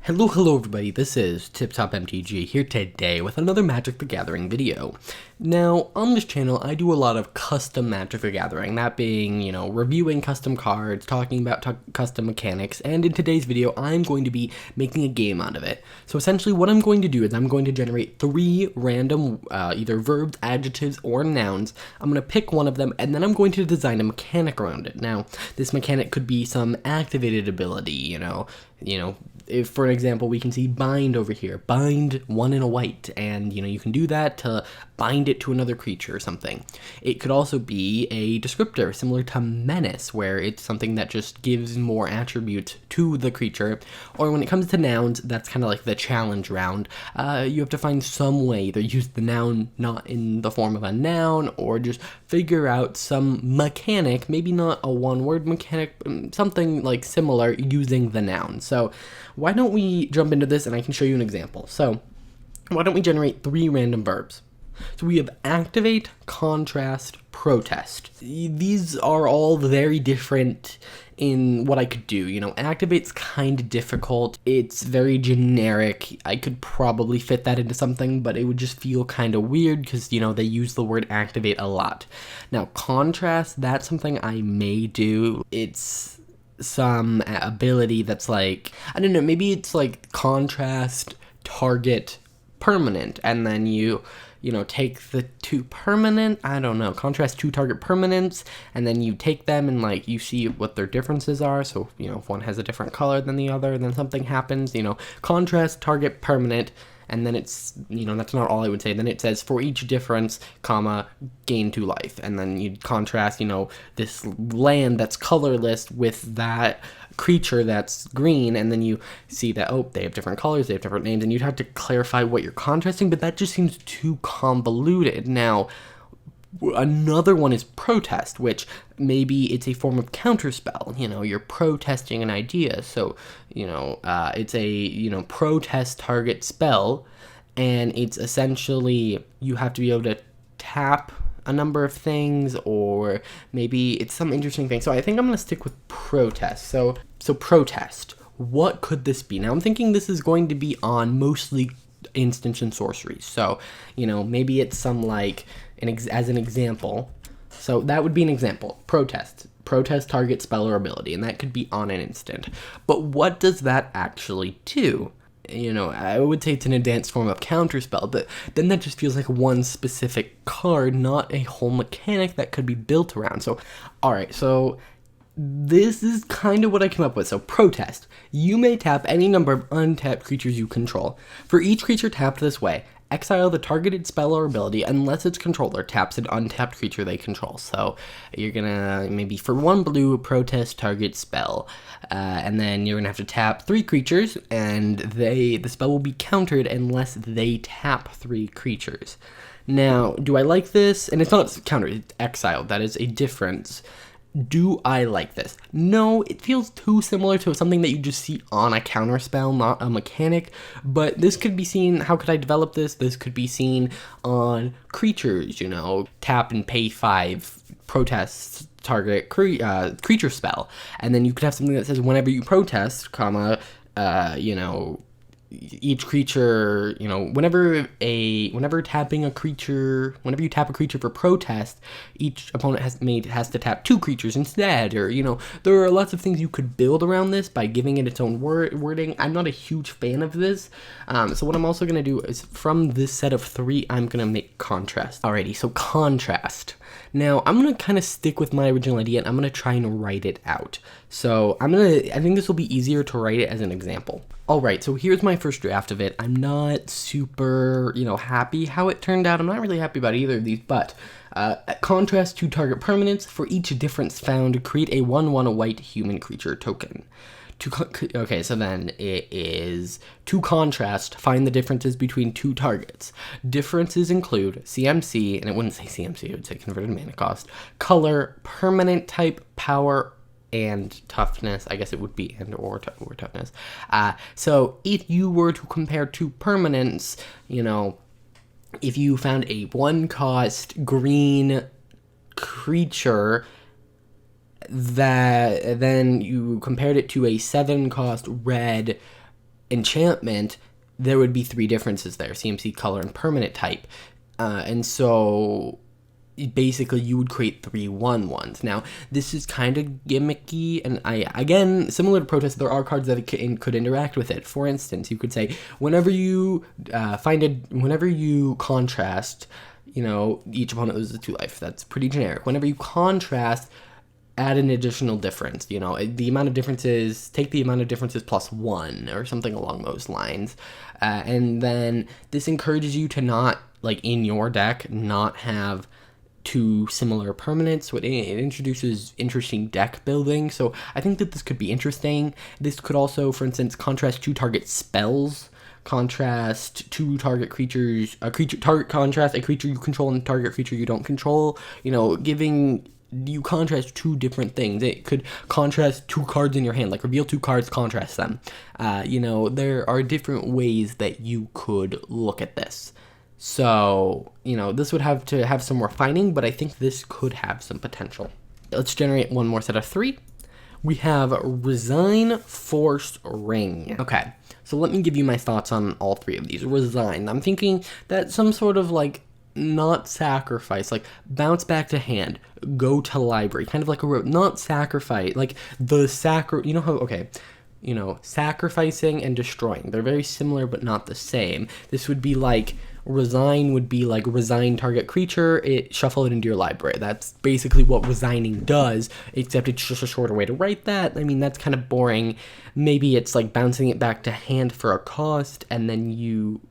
Hello everybody, this is TipTopMTG here today with another Magic the Gathering video. Now, on this channel, I do a lot of custom Magic the Gathering, that being, reviewing custom cards, talking about custom mechanics, and in today's video, I'm going to be making a game out of it. So essentially, what I'm going to do is I'm going to generate 3 random, either verbs, adjectives, or nouns. I'm going to pick one of them, and then I'm going to design a mechanic around it. Now, this mechanic could be some activated ability, if, for an example, we can see bind over here, bind 1 in a white, and, you can do that to bind it to another creature or something. It could also be a descriptor, similar to menace, where it's something that just gives more attributes to the creature, or when it comes to nouns, that's kind of like the challenge round. You have to find some way, either use the noun not in the form of a noun, or just figure out some mechanic, maybe not a one-word mechanic, something like similar using the noun. So why don't we jump into this and I can show you an example. So why don't we generate 3 random verbs? So we have activate, contrast, protest. These are all very different in what I could do. Activate's kind of difficult. It's very generic. I could probably fit that into something, but it would just feel kind of weird because, they use the word activate a lot. Now, contrast, that's something I may do. It's some ability that's like, I don't know, maybe it's like contrast, target, permanent, and then you take the 2 permanent, I don't know, contrast 2 target permanents, and then you take them and you see what their differences are. So, if one has a different color than the other, then something happens, contrast, target, permanent, and then it's, that's not all I would say. Then it says for each difference, comma, gain 2 life. And then you contrast, this land that's colorless with that creature that's green, and then you see that, oh, they have different colors, they have different names, and you'd have to clarify what you're contrasting, but that just seems too convoluted. Now, another one is protest, which maybe it's a form of counterspell. You're protesting an idea. So, it's a, protest target spell, and it's essentially you have to be able to tap a number of things, or maybe it's some interesting thing. So I think I'm going to stick with protest. So protest. What could this be? Now I'm thinking this is going to be on mostly instants and sorceries. So, maybe it's some as an example. So that would be an example. Protest target spell or ability, and that could be on an instant. But what does that actually do? I would say it's an advanced form of counterspell, but then that just feels like one specific card, not a whole mechanic that could be built around. So, alright, so this is kind of what I came up with. So, protest. You may tap any number of untapped creatures you control. For each creature tapped this way, exile the targeted spell or ability unless its controller taps an untapped creature they control. So you're gonna, maybe for 1 blue, protest target spell, and then you're gonna have to tap 3 creatures, and the spell will be countered unless they tap 3 creatures. Now, do I like this? And it's not countered, it's exiled. That is a difference. Do I like this? No, it feels too similar to something that you just see on a counterspell, not a mechanic, but this could be seen, how could I develop this? This could be seen on creatures, tap and pay 5, protest target creature spell, and then you could have something that says whenever you protest, comma, each creature, whenever you tap a creature for protest, each opponent has to tap 2 creatures instead, or, there are lots of things you could build around this by giving it its own wording. I'm not a huge fan of this, so what I'm also going to do is, from this set of 3, I'm going to make contrast. Alrighty, so contrast. Now, I'm going to kind of stick with my original idea, and I'm going to try and write it out. So, I think this will be easier to write it as an example. Alright, so here's my first draft of it. I'm not super, happy how it turned out. I'm not really happy about either of these, but contrast 2 target permanents. For each difference found, create a 1/1 white human creature token. Okay, so then it is to contrast, find the differences between 2 targets. Differences include CMC, and it wouldn't say CMC, it would say converted mana cost, color, permanent type, power, and toughness. I guess it would be or toughness. So if you were to compare 2 permanents, if you found a 1-cost green creature that then you compared it to a 7-cost red enchantment, there would be 3 differences there: CMC, color, and permanent type. And so basically you would create 3 1/1s. Now, this is kind of gimmicky, and again, similar to Protest, there are cards that could interact with it. For instance, you could say, whenever you whenever you contrast, each opponent loses 2 life. That's pretty generic. Whenever you contrast, add an additional difference. The amount of differences, take the amount of differences plus 1 or something along those lines. And then this encourages you to not, in your deck, not have 2 similar permanents. So it introduces interesting deck building. So I think that this could be interesting. This could also, for instance, contrast 2 target spells, contrast 2 target creatures, contrast a creature you control and a target creature you don't control, giving you contrast 2 different things. It could contrast 2 cards in your hand, reveal 2 cards, contrast them. There are different ways that you could look at this. So, this would have to have some refining, but I think this could have some potential. Let's generate one more set of 3. We have Resign, Force, Ring. Okay, so let me give you my thoughts on all 3 of these. Resign, I'm thinking that some sort of not sacrifice, bounce back to hand, go to library, kind of like a road, not sacrifice, sacrificing and destroying. They're very similar, but not the same. This would be resign would be resign target creature, shuffle it into your library. That's basically what resigning does, except it's just a shorter way to write that. I mean, that's kind of boring. Maybe it's bouncing it back to hand for a cost, and then you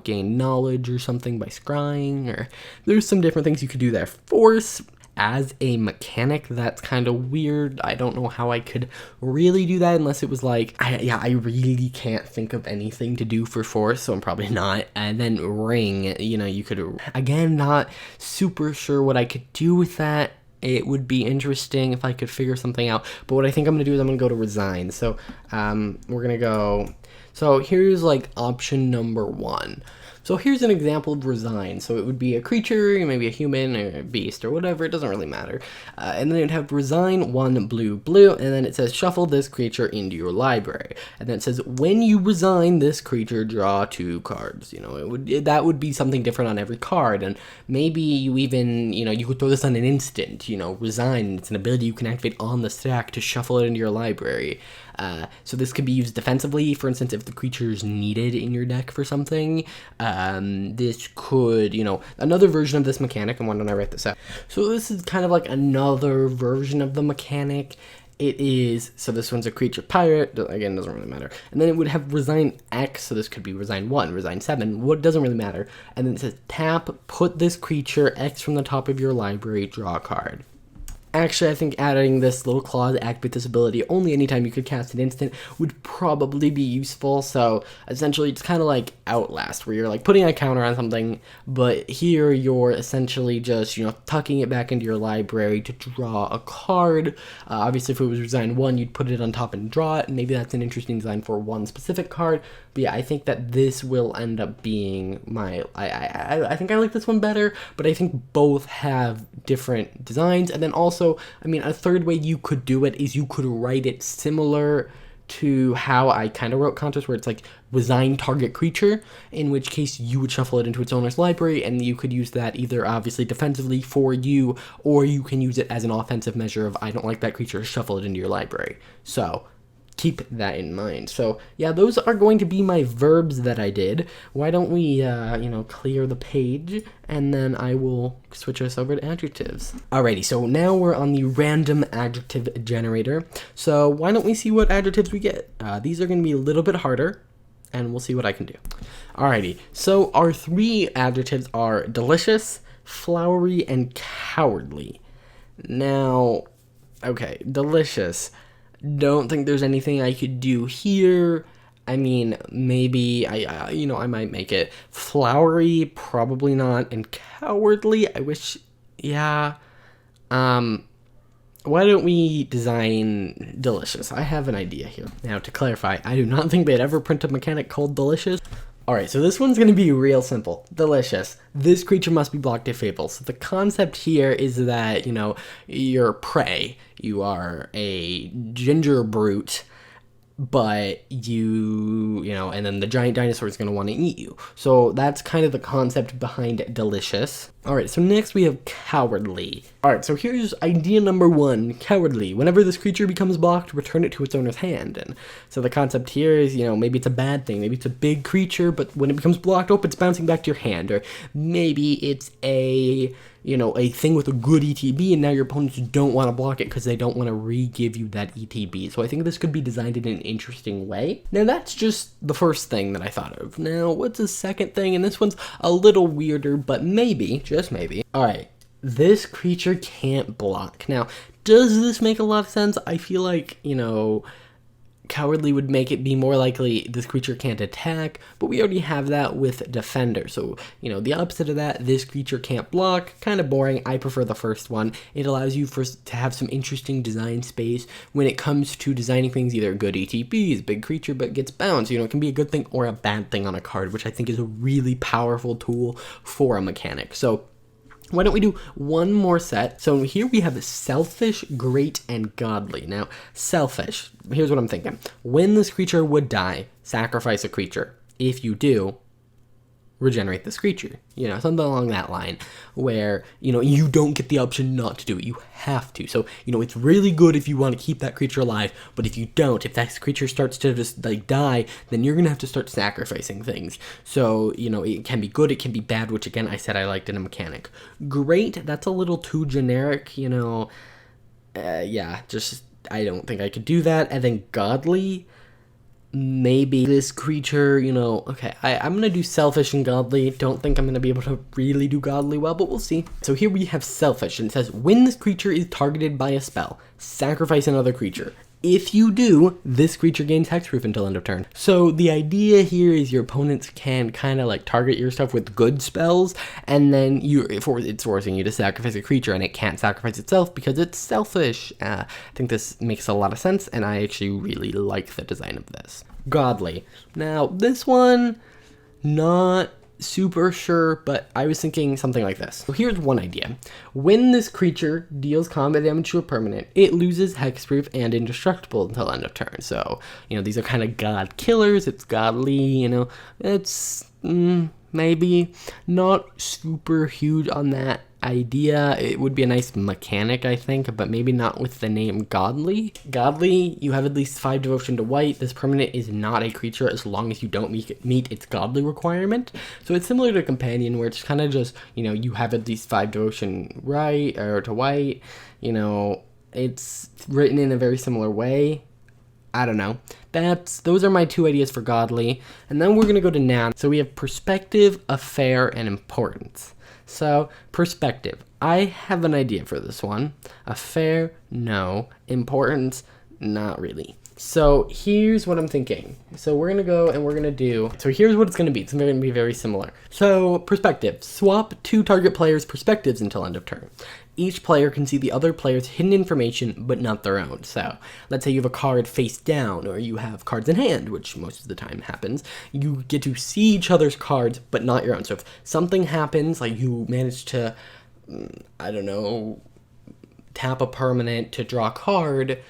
gain knowledge or something by scrying, or there's some different things you could do there. Force, as a mechanic, that's kind of weird. I don't know how I could really do that unless it was I really can't think of anything to do for force, so I'm probably not. And then ring, you could, again, not super sure what I could do with that. It would be interesting if I could figure something out, but what I think I'm going to do is I'm going to go to resign. So we're going to go, so here's option number 1. So here's an example of resign. So it would be a creature, maybe a human or a beast or whatever, it doesn't really matter. And then it'd have resign 1 blue blue, and then it says shuffle this creature into your library. And then it says when you resign this creature, draw 2 cards. That would be something different on every card, and maybe you even, you could throw this on an instant. Resign, it's an ability you can activate on the stack to shuffle it into your library. So this could be used defensively, for instance, if the creature is needed in your deck for something. This could, another version of this mechanic, and why don't I write this out? So this is kind of another version of the mechanic. It is, so this one's a creature pirate, again, doesn't really matter. And then it would have resign X, so this could be resign 1, resign 7, what doesn't really matter. And then it says tap, put this creature X from the top of your library, draw a card. Actually, I think adding this little clause, activate this ability only anytime you could cast an instant, would probably be useful. So essentially, it's kind of like Outlast, where you're putting a counter on something, but here you're essentially just, tucking it back into your library to draw a card. Obviously, if it was resign 1, you'd put it on top and draw it, and maybe that's an interesting design for one specific card. But yeah, I think that this will end up being my, I think I like this one better, but I think both have different designs. And then also, a third way you could do it is you could write it similar to how I kind of wrote Contest, where it's resign target creature, in which case you would shuffle it into its owner's library, and you could use that either obviously defensively for you, or you can use it as an offensive measure of I don't like that creature, shuffle it into your library. So keep that in mind. So yeah, those are going to be my verbs that I did. Why don't we, clear the page, and then I will switch us over to adjectives. Alrighty, so now we're on the random adjective generator. So why don't we see what adjectives we get? These are going to be a little bit harder, and we'll see what I can do. Alrighty, so our 3 adjectives are delicious, flowery, and cowardly. Now, okay, delicious. Don't think there's anything I could do here. Maybe I might make it flowery, probably not, and cowardly. I wish, yeah. Why don't we design delicious? I have an idea here. Now, to clarify, I do not think they'd ever print a mechanic called delicious. Alright, so this one's going to be real simple. Delicious. This creature must be blocked if able. So the concept here is that, you're prey. You are a ginger brute, but you know, and then the giant dinosaur is going to want to eat you. So that's kind of the concept behind delicious. All right, so next we have cowardly. All right, so here's idea number 1, cowardly. Whenever this creature becomes blocked, return it to its owner's hand. And so the concept here is, you know, maybe it's a bad thing. Maybe it's a big creature, but when it becomes blocked, it's bouncing back to your hand. Or maybe it's a, you know, a thing with a good ETB, and now your opponents don't want to block it because they don't want to re-give you that ETB. So I think this could be designed in an interesting way. Now that's just the first thing that I thought of. Now what's the second thing? And this one's a little weirder, but maybe, just maybe. All right, this creature can't block. Now, does this make a lot of sense? I feel like, you know, cowardly would make it be more likely this creature can't attack, but we already have that with defender. So, you know, the opposite of that, this creature can't block, kind of boring. I prefer the first one. It allows you to have some interesting design space when it comes to designing things, either good ETBs, big creature, but gets bounced. You know, it can be a good thing or a bad thing on a card, which I think is a really powerful tool for a mechanic. So why don't we do one more set? So here we have selfish, great, and godly. Now, selfish, here's what I'm thinking. When this creature would die, sacrifice a creature. If you do, regenerate this creature. You know, something along that line where, you know, you don't get the option not to do it. You have to. So, you know, it's really good if you want to keep that creature alive, but if you don't, if that creature starts to just like die, then you're going to have to start sacrificing things. So, you know, it can be good, it can be bad, which again, I said I liked in a mechanic. Great, that's a little too generic, you know, yeah, just, I don't think I could do that. And then godly, maybe this creature, you know, okay, I'm going to do selfish and godly. Don't think I'm going to be able to really do godly well, but we'll see. So here we have selfish, and it says, when this creature is targeted by a spell, sacrifice another creature. If you do, this creature gains hexproof until end of turn. So the idea here is your opponents can kind of like target your stuff with good spells, and then it's forcing you to sacrifice a creature, and it can't sacrifice itself because it's selfish. I think this makes a lot of sense, and I actually really like the design of this. Godly. Now this one, not super sure, but I was thinking something like this. So here's one idea. When this creature deals combat damage to a permanent, it loses hexproof and indestructible until end of turn. So, you know, these are kind of god killers. It's godly, you know, it's maybe not super huge on that idea. It would be a nice mechanic, I think, but maybe not with the name godly. Godly, you have at least 5 devotion to white. This permanent is not a creature as long as you don't meet its godly requirement. So it's similar to companion, where it's kind of just, you know, you have at least 5 devotion right or to white. You know, it's written in a very similar way. I don't know. Those are my 2 ideas for godly. And then we're going to go to noun. So we have perspective, affair, and importance. So perspective, I have an idea for this one. Affair, no. Importance, not really. So here's what I'm thinking. So we're going to go and we're going to do, so here's what it's going to be. It's going to be very similar. So perspective, swap 2 target players' perspectives until end of turn. Each player can see the other player's hidden information, but not their own. So let's say you have a card face down, or you have cards in hand, which most of the time happens. You get to see each other's cards, but not your own. So if something happens, like you manage to, I don't know, tap a permanent to draw a card,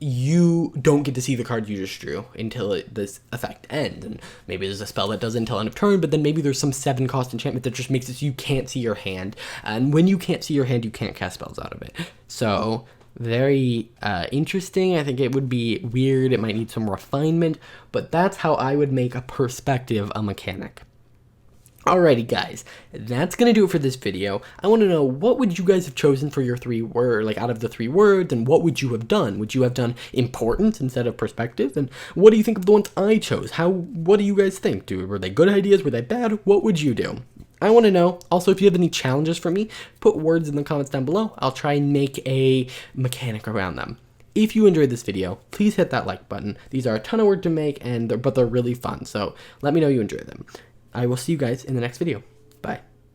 you don't get to see the card you just drew until this effect ends. And maybe there's a spell that does it until end of turn, but then maybe there's some 7-cost enchantment that just makes it so you can't see your hand. And when you can't see your hand, you can't cast spells out of it. So very interesting. I think it would be weird. It might need some refinement, but that's how I would make a perspective a mechanic. Alrighty guys, that's gonna do it for this video. I want to know, what would you guys have chosen for your 3 word, like out of the 3 words, and what would you have done? Would you have done importance instead of perspective? And what do you think of the ones I chose? What do you guys think? Were they good ideas? Were they bad? What would you do? I want to know. Also, if you have any challenges for me, put words in the comments down below. I'll try and make a mechanic around them. If you enjoyed this video, please hit that like button. These are a ton of work to make, but they're really fun, so let me know you enjoy them. I will see you guys in the next video. Bye.